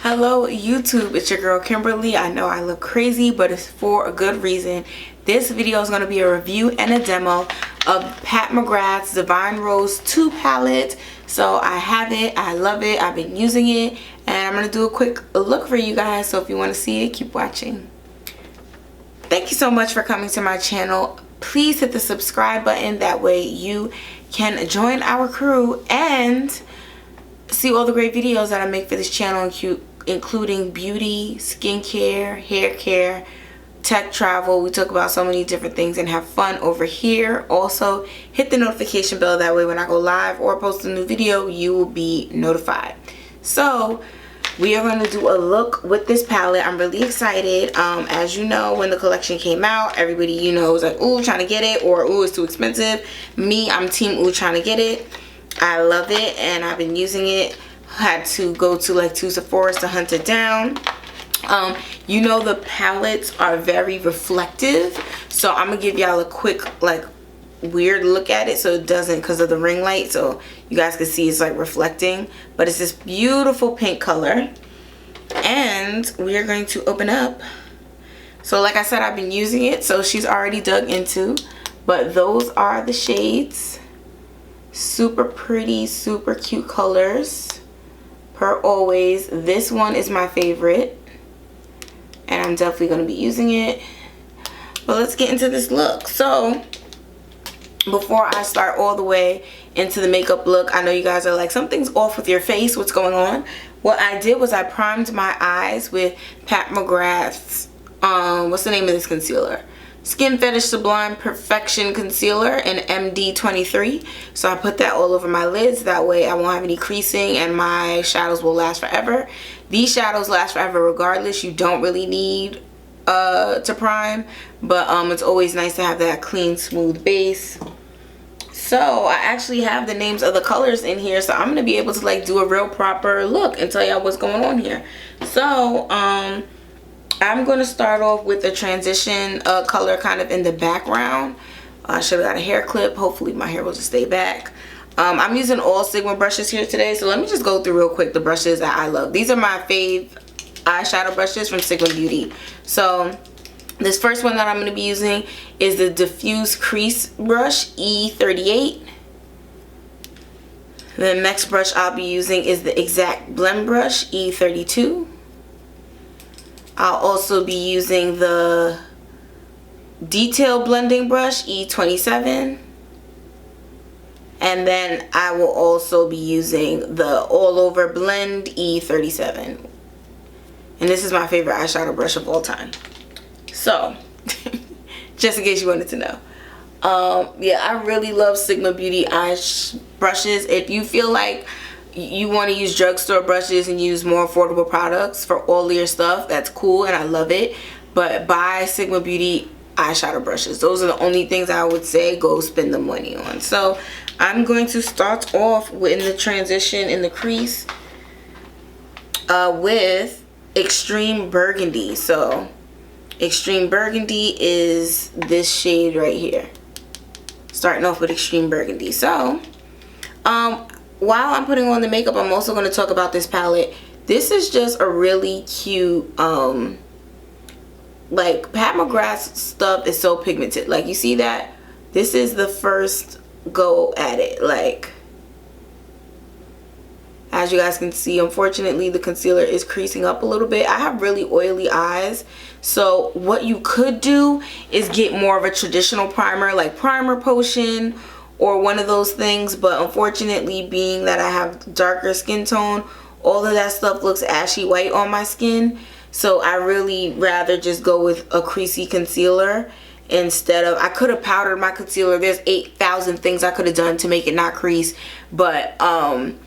Hello YouTube, it's your girl Kimberly. I know I look crazy, but it's for a good reason. This video is going to be a review and a demo of Pat McGrath's Divine Rose 2 palette. So I have it, I love it, I've been using it, and I'm going to do a quick look for you guys. So if you want to see it, keep watching. Thank you so much for coming to my channel. Please hit the subscribe button, that way you can join our crew and see all the great videos that I make for this channel, including beauty, skincare, hair care, tech, travel. We talk about so many different things and have fun over here. Also, hit the notification bell, that way when I go live or post a new video, you will be notified. So we are going to do a look with this palette. I'm really excited. As you know, when the collection came out, everybody, was like, ooh, trying to get it, or ooh, it's too expensive. Me, I'm team ooh, trying to get it. I love it and I've been using it. Had to go to like 2 Sephora's to hunt it down. The palettes are very reflective, so I'm gonna give y'all a quick weird look at it, so it doesn't, because of the ring light, so you guys can see it's like reflecting. But it's this beautiful pink color, and we are going to open up. So like I said, I've been using it, so she's already dug into, but those are the shades. Super pretty, super cute colors per always. This one is my favorite and I'm definitely going to be using it. But let's get into this look. So before I start all the way into the makeup look, I know you guys are like, something's off with your face, what's going on? What I did was I primed my eyes with Pat McGrath's what's the name of this concealer? Skin Fetish Sublime Perfection Concealer in MD23. So I put that all over my lids, that way I won't have any creasing and my shadows will last forever. These shadows last forever regardless. You don't really need to prime, but it's always nice to have that clean, smooth base. So I actually have the names of the colors in here, so I'm gonna be able to do a real proper look and tell y'all what's going on here. So I'm going to start off with the transition color kind of in the background. I should have got a hair clip. Hopefully my hair will just stay back. I'm using all Sigma brushes here today, so let me just go through real quick the brushes that I love. These are my fave eyeshadow brushes from Sigma Beauty. So this first one that I'm going to be using is the Diffuse Crease brush E38. The next brush I'll be using is the Exact Blend brush E32. I'll also be using the Detail Blending brush E27. And then I will also be using the All Over Blend E37. And this is my favorite eyeshadow brush of all time. So, just in case you wanted to know. Yeah, I really love Sigma Beauty brushes. If you feel like you want to use drugstore brushes and use more affordable products for all your stuff, that's cool and I love it, but buy Sigma Beauty eyeshadow brushes. Those are the only things I would say go spend the money on. So I'm going to start off in the transition in the crease with Extreme Burgundy. So Extreme Burgundy is this shade right here. Starting off with Extreme Burgundy. So while I'm putting on the makeup, I'm also going to talk about this palette. This is just a really cute, Pat McGrath's stuff is so pigmented. Like, you see that? This is the first go at it. Like, as you guys can see, unfortunately, the concealer is creasing up a little bit. I have really oily eyes. So what you could do is get more of a traditional primer, like Primer Potion, or one of those things, but unfortunately, being that I have darker skin tone, all of that stuff looks ashy white on my skin, so I really rather just go with a creasy concealer instead of, I could have powdered my concealer. There's 8,000 things I could have done to make it not crease, but I'm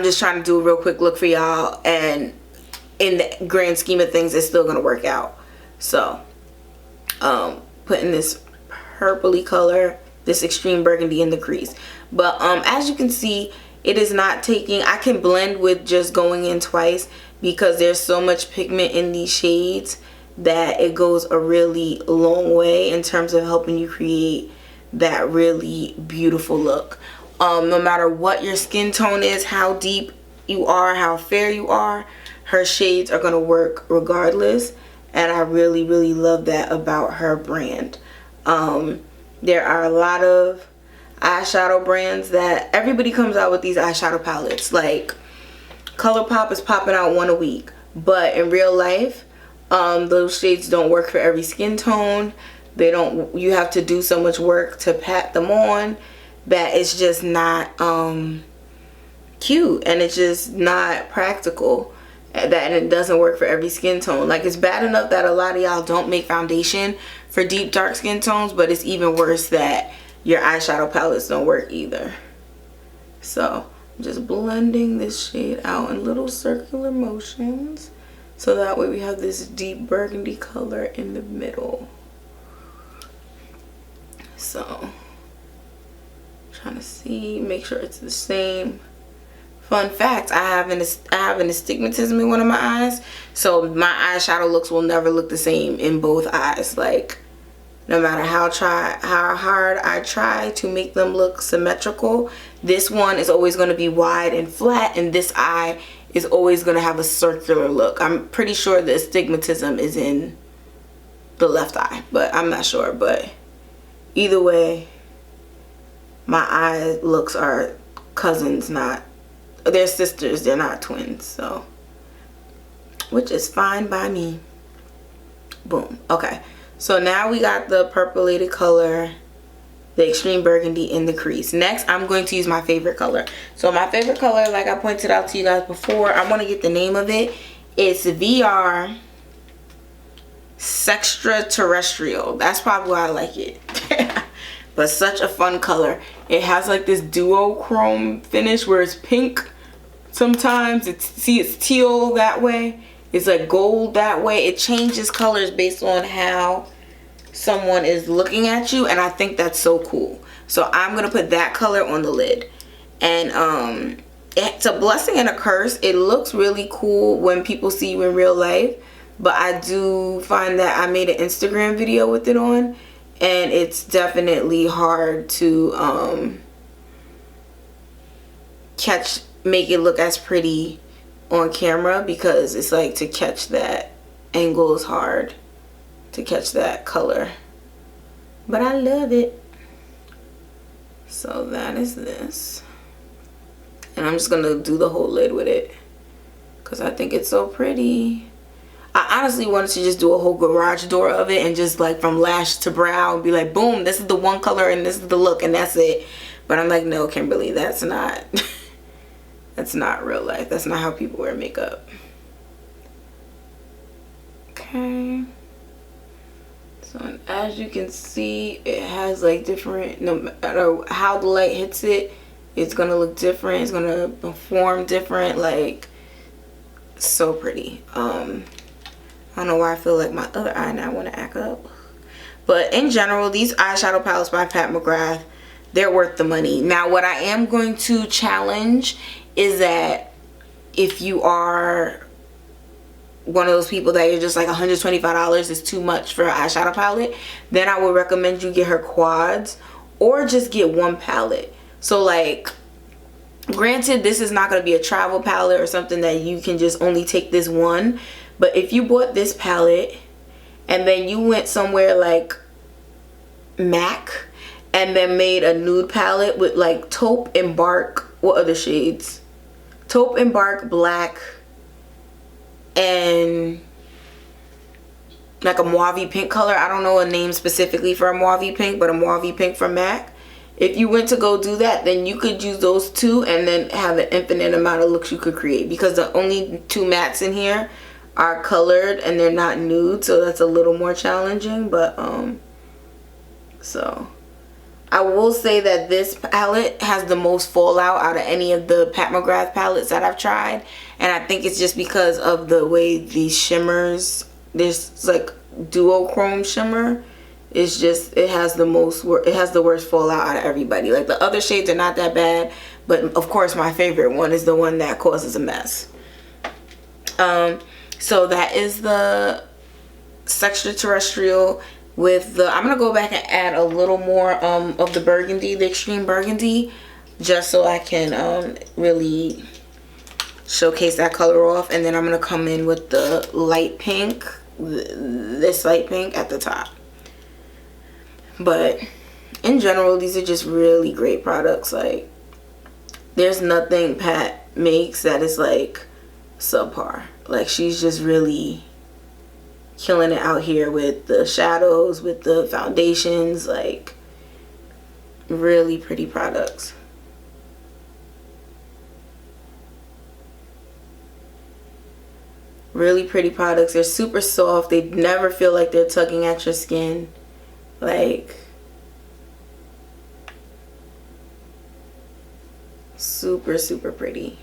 just trying to do a real quick look for y'all, and in the grand scheme of things, it's still gonna work out. So putting this purpley color, this Extreme Burgundy in the crease. But as you can see, it is not taking, I can blend with just going in twice because there's so much pigment in these shades that it goes a really long way in terms of helping you create that really beautiful look. No matter what your skin tone is, how deep you are, how fair you are, her shades are going to work regardless, and I really love that about her brand. There are a lot of eyeshadow brands that everybody comes out with these eyeshadow palettes. Like ColourPop is popping out one a week, but in real life those shades don't work for every skin tone. They don't, you have to do so much work to pat them on that it's just not cute, and it's just not practical, that it doesn't work for every skin tone. Like, it's bad enough that a lot of y'all don't make foundation for deep dark skin tones, but it's even worse that your eyeshadow palettes don't work either. So I'm just blending this shade out in little circular motions, so that way we have this deep burgundy color in the middle. So trying to see, make sure it's the same. Fun fact, I have an astigmatism in one of my eyes, so my eyeshadow looks will never look the same in both eyes. Like, no matter how hard I try to make them look symmetrical, this one is always going to be wide and flat, and this eye is always going to have a circular look. I'm pretty sure the astigmatism is in the left eye, but I'm not sure. But either way, my eye looks are cousins, not, they're sisters, they're not twins, so, which is fine by me. Boom. Okay, so now we got the purpleated color, the extreme burgundy in the crease. Next, I'm going to use my favorite color. So my favorite color, like I pointed out to you guys before, I want to get the name of it. It's VR Sextraterrestrial. That's probably why I like it. But such a fun color. It has like this duochrome finish where it's pink sometimes. It's teal that way. It's like gold that way. It changes colors based on how someone is looking at you, and I think that's so cool. So I'm gonna put that color on the lid, and it's a blessing and a curse. It looks really cool when people see you in real life, but I do find that I made an Instagram video with it on, and it's definitely hard to make it look as pretty on camera, because it's like, to catch that angle is hard, to catch that color, but I love it. So that is this, and I'm just gonna do the whole lid with it because I think it's so pretty. I honestly wanted to just do a whole garage door of it, and just like from lash to brow and be like, boom, this is the one color and this is the look and that's it. But I'm like, no, Kimberly, that's not that's not real life. That's not how people wear makeup. Okay. So as you can see, it has like different, no matter how the light hits it, it's gonna look different. It's gonna perform different. Like, so pretty. I don't know why I feel like my other eye now want to act up. But in general, these eyeshadow palettes by Pat McGrath, they're worth the money. Now, what I am going to challenge is that if you are one of those people that you're just like, $125 is too much for an eyeshadow palette, then I would recommend you get her quads, or just get one palette. So like, granted, this is not going to be a travel palette or something that you can just only take this one, but if you bought this palette and then you went somewhere like MAC and then made a nude palette with like taupe and bark, what other shades? Taupe and bark, black, and like a mauve pink color. I don't know a name specifically for a mauve pink, but a mauve pink from MAC. If you went to go do that, then you could use those two and then have an infinite amount of looks you could create, because the only two mattes in here are colored and they're not nude, so that's a little more challenging. But so I will say that this palette has the most fallout out of any of the Pat McGrath palettes that I've tried, and I think it's just because of the way these shimmers, this like duochrome shimmer, it's just, it has the worst fallout out of everybody. Like, the other shades are not that bad, but of course my favorite one is the one that causes a mess. So that is the Sextraterrestrial with the, I'm gonna go back and add a little more of the burgundy, the extreme burgundy, just so I can really showcase that color off. And then I'm going to come in with the light pink, this light pink at the top. But in general, these are just really great products. Like, there's nothing Pat makes that is like subpar. Like, she's just really killing it out here with the shadows, with the foundations. Like, really pretty products. Really pretty products. They're super soft. They never feel like they're tugging at your skin. Like, super, super pretty.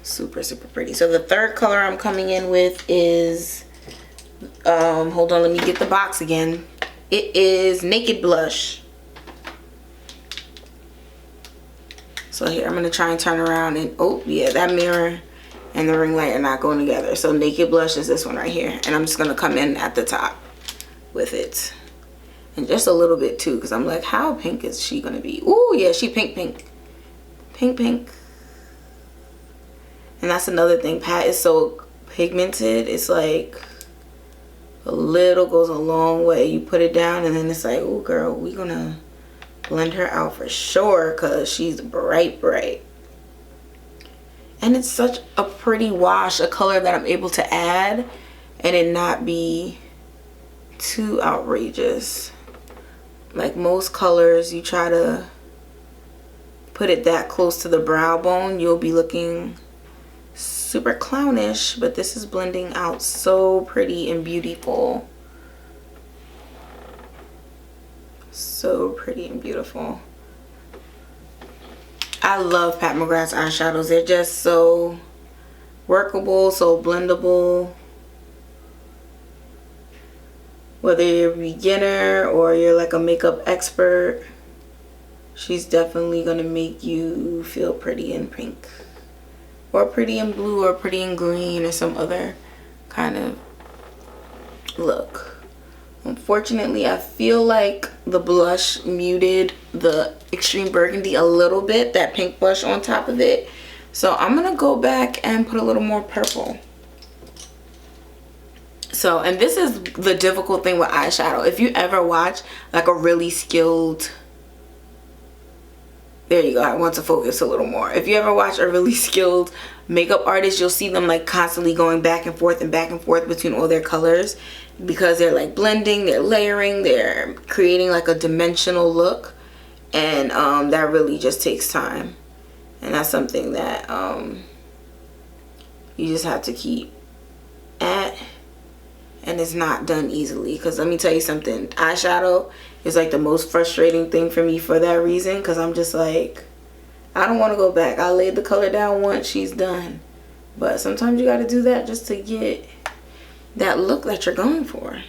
Super, super pretty. So the third color I'm coming in with is, hold on, let me get the box again. It is Naked Blush. So here, I'm going to try and turn around and, oh, yeah, that mirror and the ring light are not going together. So Naked Blush is this one right here. And I'm just going to come in at the top with it. And just a little bit too, because I'm like, how pink is she going to be? Ooh, yeah, she pink, pink. Pink, pink. And that's another thing. Pat is so pigmented. It's like a little goes a long way. You put it down and then it's like, oh, girl, we going to blend her out for sure because she's bright, bright. And it's such a pretty wash, a color that I'm able to add and it not be too outrageous. Like most colors, you try to put it that close to the brow bone, you'll be looking super clownish, but this is blending out so pretty and beautiful. So pretty and beautiful. I love Pat McGrath's eyeshadows. They're just so workable, so blendable. Whether you're a beginner or you're like a makeup expert, she's definitely gonna make you feel pretty in pink. Or pretty in blue or pretty in green or some other kind of look. Unfortunately, I feel like the blush muted the Extreme Burgundy a little bit, that pink blush on top of it. So I'm gonna go back and put a little more purple. So, and this is the difficult thing with eyeshadow. If you ever watch like a really skilled, there you go, I want to focus a little more. If you ever watch a really skilled makeup artist, you'll see them like constantly going back and forth between all their colors because they're like blending, they're layering, they're creating like a dimensional look, and that really just takes time. And that's something that you just have to keep at, and it's not done easily. Because let me tell you something, eyeshadow is like the most frustrating thing for me for that reason, because I'm just like, I don't want to go back. I laid the color down once, she's done. But sometimes you got to do that just to get that look that you're going for.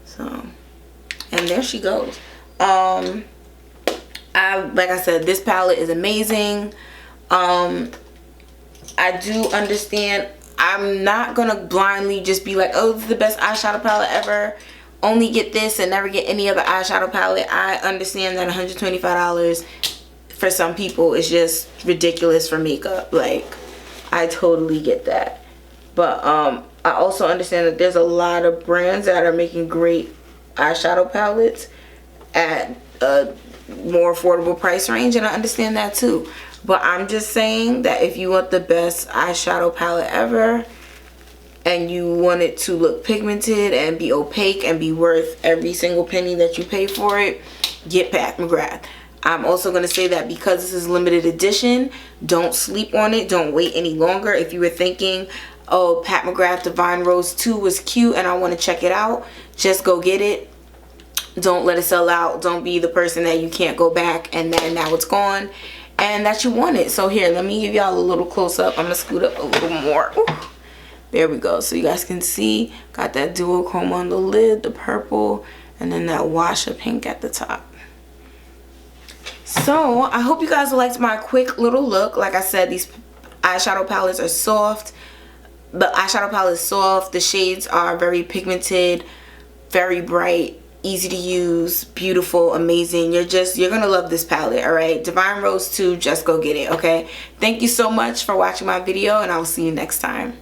So, and there she goes. Like I said, this palette is amazing. I do understand, I'm not gonna blindly just be like, oh, this is the best eyeshadow palette ever, only get this and never get any other eyeshadow palette. I understand that $125 for some people is just ridiculous for makeup. Like, I totally get that. But I also understand that there's a lot of brands that are making great eyeshadow palettes at a more affordable price range, and I understand that too. But I'm just saying that if you want the best eyeshadow palette ever and you want it to look pigmented and be opaque and be worth every single penny that you pay for it, get Pat McGrath. I'm also going to say that because this is limited edition, don't sleep on it. Don't wait any longer. If you were thinking, oh, Pat McGrath Divine Rose 2 was cute and I want to check it out, just go get it. Don't let it sell out. Don't be the person that you can't go back and then now it's gone and that you want it. So here, let me give y'all a little close up. I'm going to scoot up a little more. Ooh. There we go. So you guys can see, got that duochrome on the lid, the purple, and then that wash of pink at the top. So I hope you guys liked my quick little look. Like I said, these eyeshadow palettes are soft. The eyeshadow palette is soft. The shades are very pigmented, very bright, easy to use, beautiful, amazing. You're gonna love this palette. All right, Divine Rose 2, just go get it. Okay, thank you so much for watching my video, and I will see you next time.